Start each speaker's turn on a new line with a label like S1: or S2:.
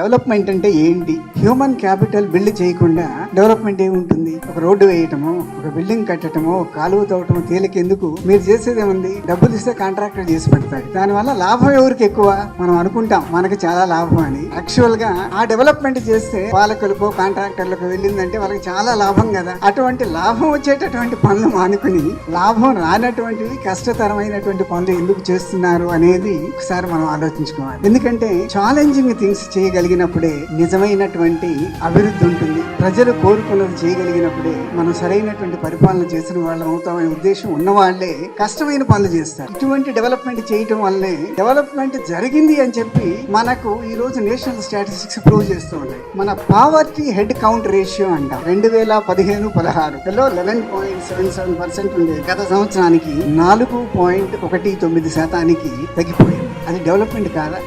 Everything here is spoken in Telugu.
S1: డెవలప్మెంట్ అంటే ఏంటి? హ్యూమన్ క్యాపిటల్ బిల్డ్ చేయకుండా డెవలప్మెంట్ ఏముంటుంది? ఒక రోడ్డు వేయటమో, ఒక బిల్డింగ్ కట్టడమో, ఒక కాలువ తవ్వటమో తేలికెందుకు? మీరు చేసేది ఏముంది? డబ్బులు ఇస్తే కాంట్రాక్టర్ చేసి పెడతాడు. దానివల్ల లాభం ఎవరికి ఎక్కువ? మనం అనుకుంటాం మనకి చాలా లాభం అని. యాక్చువల్ గా ఆ డెవలప్మెంట్ చేస్తే పాలకులకు కాంట్రాక్టర్లకు వెళ్ళిందంటే వాళ్ళకి చాలా లాభం కదా. అటువంటి లాభం వచ్చేటటువంటి పనులు మానుకుని లాభం రానటువంటివి కష్టతరమైనటువంటి పనులు ఎందుకు చేస్తున్నారు అనేది ఒకసారి మనం ఆలోచించుకోవాలి. ఎందుకంటే ఛాలెంజింగ్ థింగ్స్ చేయగలిగినప్పుడే నిజమైనటువంటి అభివృద్ధి ఉంటుంది. ప్రజలు కోరుకున్నది చేయగలిగినప్పుడే మనం సరైనటువంటి పరిపాలన చేసిన వాళ్ళం అవుతామనే ఉద్దేశం ఉన్న వాళ్ళే కష్టమైన పనులు చేస్తారు. ఇటువంటి డెవలప్మెంట్ చేయటం వల్లే డెవలప్మెంట్ జరిగింది అని చెప్పి మనకు ఈ రోజు నేషనల్ స్టాటిస్టిక్స్ ప్రూవ్ చేస్తూ ఉన్నాయి. మన పావర్టీ హెడ్ కౌంట్ రేషియో అంట 2015-16 11.77% ఉంది. గత సంవత్సరానికి 4.19% తగ్గిపోయింది. అది డెవలప్మెంట్ కాదా?